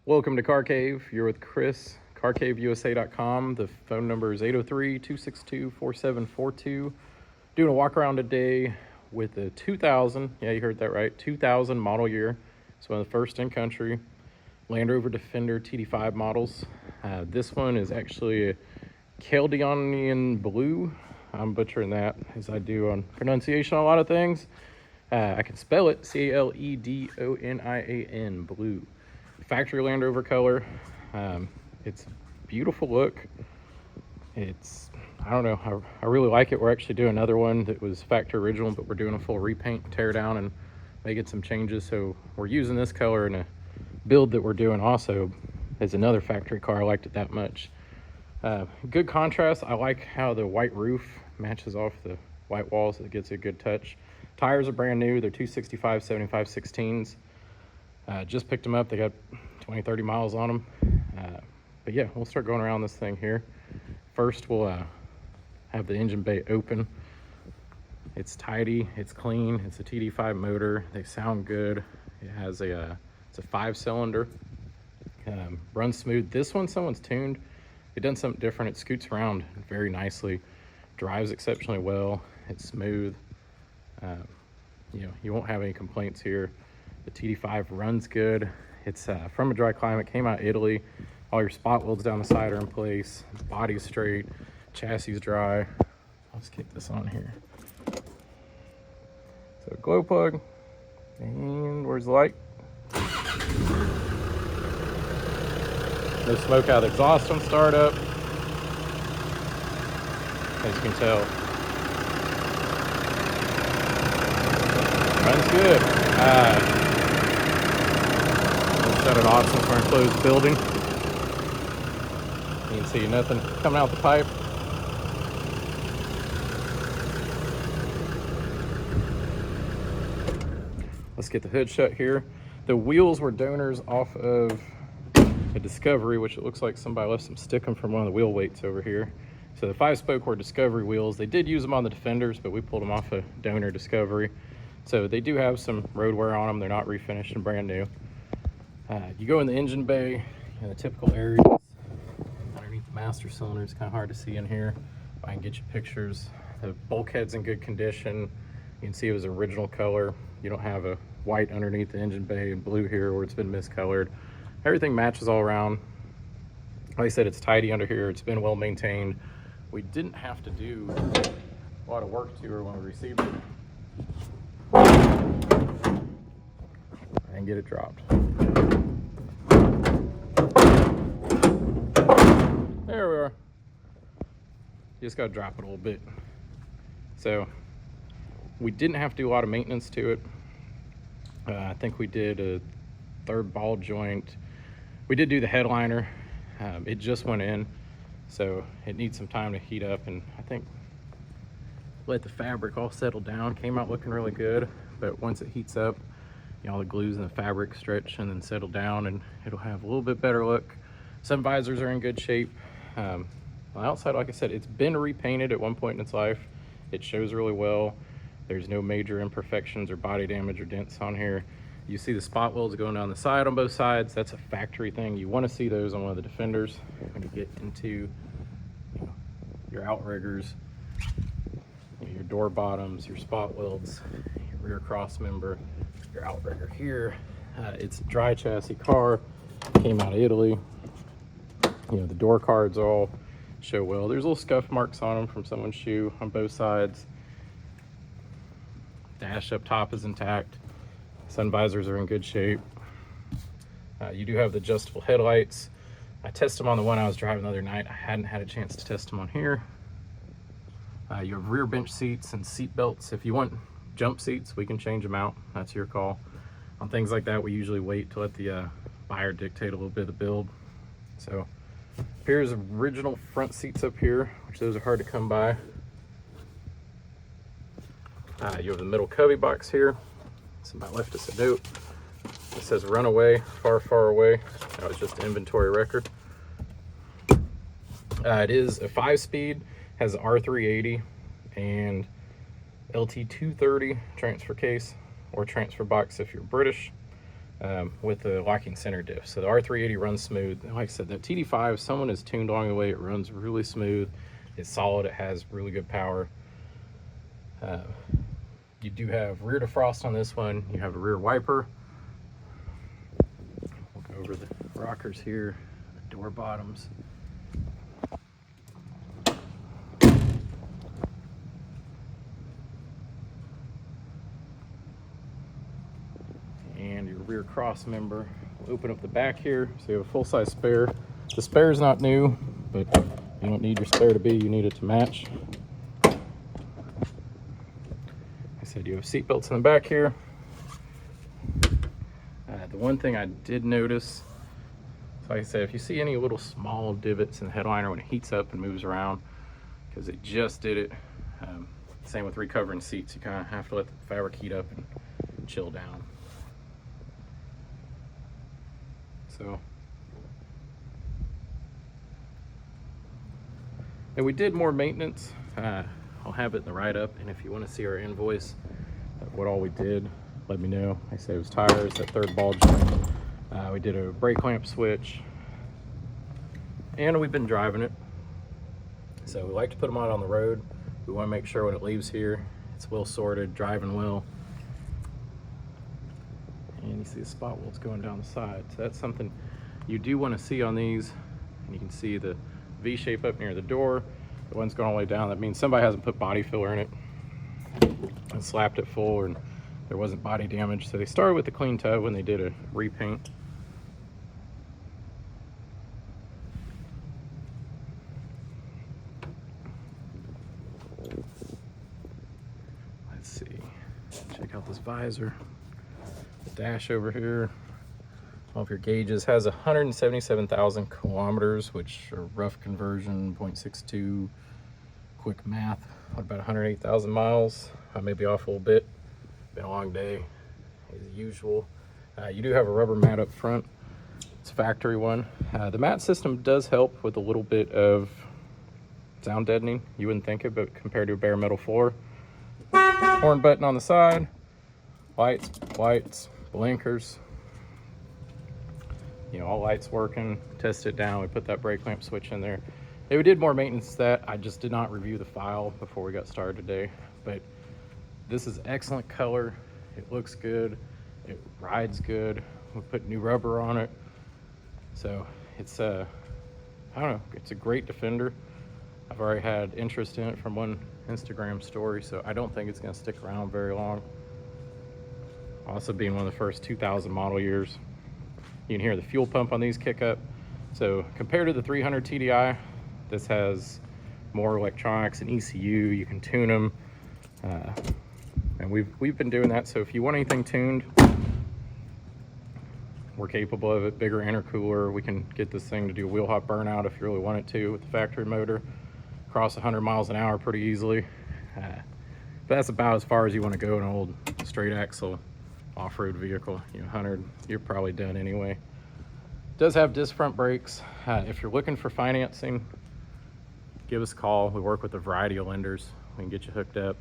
Welcome to Car Cave. You're with Chris, carcaveusa.com. The phone number is 803-262-4742. Doing a walk around today with a 2000, yeah, you heard that right, 2000 model year. It's one of the first in country Land Rover Defender Td5 models. This one is actually a Caledonian Blue. I'm butchering that as I do on pronunciation on a lot of things. I can spell it, Caledonian Blue. Factory Land Rover color. It's beautiful look. It's, I don't know, I really like it. We're actually doing another one that was factory original, but we're doing a full repaint, tear down, and making some changes. So we're using this color in a build that we're doing also as another factory car. I liked it that much. Good contrast. I like how the white roof matches off the white walls. It gets a good touch. Tires are brand new. They're 265 75/16s. Just picked them up. They got 20-30 miles on them. But yeah, we'll start going around this thing here. First, we'll have the engine bay open. It's tidy, it's clean, it's a Td5 motor. They sound good. It has it's a 5-cylinder. Runs smooth. This one, someone's tuned. They've done something different. It scoots around very nicely. Drives exceptionally well. It's smooth. You won't have any complaints here. The Td5 runs good. It's from a dry climate, came out of Italy. All your spot welds down the side are in place. Body's straight, chassis is dry. Let's get this on here. So glow plug, and where's the light? No smoke out of the exhaust on startup. As you can tell, runs good. Shut it off since we're in an enclosed building. You can see nothing coming out the pipe. Let's get the hood shut here. The wheels were donors off of a Discovery, which it looks like somebody left some sticking from one of the wheel weights over here. So the 5-spoke were Discovery wheels. They did use them on the Defenders, but we pulled them off a donor Discovery. So they do have some road wear on them. They're not refinished and brand new. You go in the engine bay, in the typical areas underneath the master cylinder. It's kind of hard to see in here. If I can get you pictures. The bulkhead's in good condition. You can see it was original color. You don't have a white underneath the engine bay and blue here where it's been miscolored. Everything matches all around. Like I said, it's tidy under here. It's been well maintained. We didn't have to do a lot of work to her when we received it. And get it dropped. There we are. You just got to drop it a little bit. So we didn't have to do a lot of maintenance to it. I think we did a third ball joint. We did do the headliner. It just went in, so it needs some time to heat up, and I think let the fabric all settle down. Came out looking really good, but once it heats up, all the glues in the fabric stretch and then settle down, and it'll have a little bit better look. Some visors are in good shape. On the outside, like I said, it's been repainted at one point in its life. It shows really well. There's no major imperfections or body damage or dents on here. You see the spot welds going down the side on both sides. That's a factory thing. You want to see those on one of the Defenders when you get into your outriggers, your door bottoms, your spot welds, your rear cross member, your outrigger here. It's a dry chassis car, came out of Italy. The door cards all show well. There's little scuff marks on them from someone's shoe on both sides. Dash up top is intact. Sun visors are in good shape. You do have the adjustable headlights. I tested them on the one I was driving the other night. I hadn't had a chance to test them on here. You have rear bench seats and seat belts. If you want jump seats, we can change them out. That's your call. On things like that, we usually wait to let the buyer dictate a little bit of the build. So here's original front seats up here, which those are hard to come by. You have the middle cubby box here. Somebody left us a note. It says run away, far, far away. That was just an inventory record. It is a 5-speed, has R380 and LT230 transfer case or transfer box if you're British. with the locking center diff. So the R380 runs smooth. Like I said, that Td5, someone is tuned along the way. It runs really smooth. It's solid. It has really good power. You do have rear defrost on this one. You have a rear wiper. We'll go over the rockers here, the door bottoms. And your rear cross member. We'll open up the back here, so you have a full-size spare. The spare is not new, but you don't need your spare to be, you need it to match. Like I said, you have seat belts in the back here. The one thing I did notice, so like I said, if you see any little small divots in the headliner when it heats up and moves around, because it just did it. Same with recovering seats, you kind of have to let the fabric heat up and chill down. So, and we did more maintenance. I'll have it in the write-up, and if you want to see our invoice of what all we did, let me know. Like I said, it was tires, that third ball joint. We did a brake lamp switch, and we've been driving it. So we like to put them out on the road. We want to make sure when it leaves here, it's well sorted, driving well. And you see the spot welds going down the side. So that's something you do want to see on these. And you can see the V shape up near the door. The one's going all the way down. That means somebody hasn't put body filler in it and slapped it full, and there wasn't body damage. So they started with the clean tub when they did a repaint. Let's see. Check out this visor. Dash over here, all of your gauges, has 177,000 kilometers, which are rough conversion, 0.62, quick math, about 108,000 miles. I may be off a little bit, been a long day as usual. You do have a rubber mat up front, it's a factory one. The mat system does help with a little bit of sound deadening. You wouldn't think it, but compared to a bare metal floor. Horn button on the side, lights, blinkers, you know, all lights working. Test it down. We put that brake lamp switch in there. Hey, we did more maintenance to that. I just did not review the file before we got started today, but this is excellent color. It looks good. It rides good. We put new rubber on it. So it's I don't know, it's a great Defender. I've already had interest in it from one Instagram story, so I don't think it's going to stick around very long. Also being one of the first 2000 model years. You can hear the fuel pump on these kick up. So compared to the 300 TDI, this has more electronics and ECU. You can tune them. And we've been doing that. So if you want anything tuned, we're capable of it. Bigger intercooler. We can get this thing to do wheel hop burnout if you really want it to with the factory motor. Cross 100 miles an hour pretty easily. But that's about as far as you want to go in an old straight axle off-road vehicle. You know, 100, you're probably done anyway. It does have disc front brakes. If you're looking for financing, give us a call. We work with a variety of lenders. We can get you hooked up.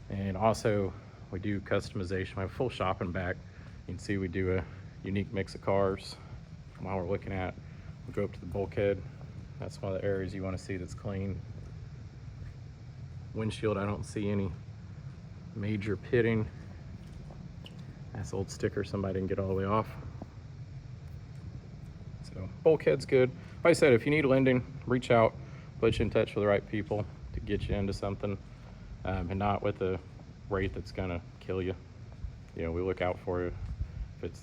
And also, we do customization. We have a full shop and back. You can see we do a unique mix of cars. While we're looking at, we'll go up to the bulkhead. That's one of the areas you want to see that's clean. Windshield, I don't see any major pitting. That's old sticker somebody didn't get all the way off. So bulkhead's good. Like I said, if you need lending, reach out, put you in touch with the right people to get you into something, and not with a rate that's gonna kill you. You know, we look out for you. If it's,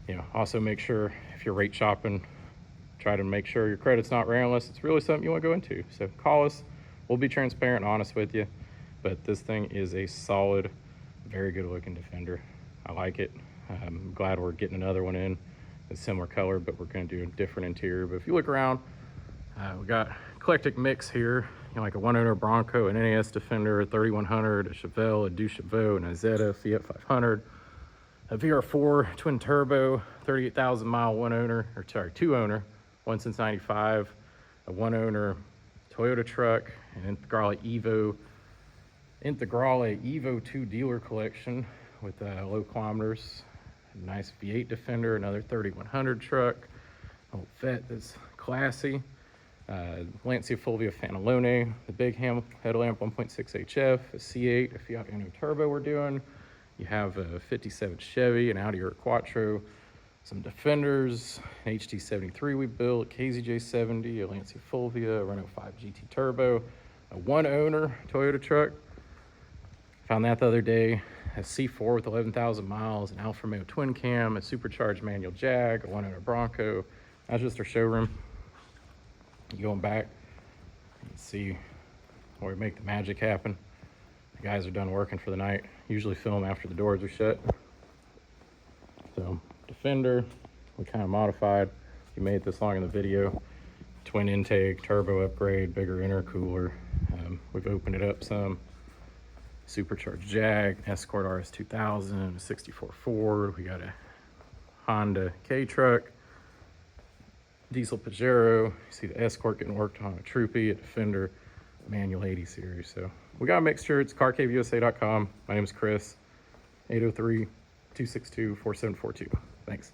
you know, also make sure if you're rate shopping, try to make sure your credit's not ran unless it's really something you want to go into. So call us. We'll be transparent and honest with you. But this thing is a solid, very good looking Defender. I like it. I'm glad we're getting another one in a similar color, but we're going to do a different interior. But if you look around, we got eclectic mix here. You know, like a one-owner Bronco, an NAS Defender, a 3100, a Chevelle, a Duchevaux, an Isetta, Fiat 500, a VR4 twin turbo, 38,000 mile two owner, one since 95, a one owner Toyota truck, an Integrale Evo 2 dealer collection with low kilometers, A nice V8 Defender, another 3100 truck, old vet that's classy. Lancia Fulvia Fanalone, the big ham headlamp 1.6 HF, a C8, a Fiat Uno Turbo we're doing. You have a 57 Chevy, an Audi Quattro, some Defenders, an HT73 we built, KZJ70, a Lancia Fulvia, a Renault 5 GT Turbo, a one owner Toyota truck. Found that the other day, a C4 with 11,000 miles, an Alfa Romeo twin cam, a supercharged manual Jag, a one owner Bronco. That's just our showroom. Going back, you can see where we make the magic happen. The guys are done working for the night. Usually film after the doors are shut. So Defender, we kind of modified. If you made it this long in the video, twin intake, turbo upgrade, bigger intercooler. We've opened it up some. Supercharged Jag, Escort RS2000, a 64 Ford. We got a Honda K truck. Diesel Pajero. You see the Escort getting worked on, a Troopy, a Defender, manual 80 series. So we got a mixture. It's carcaveusa.com. My name is Chris. 803-262-4742. Thanks.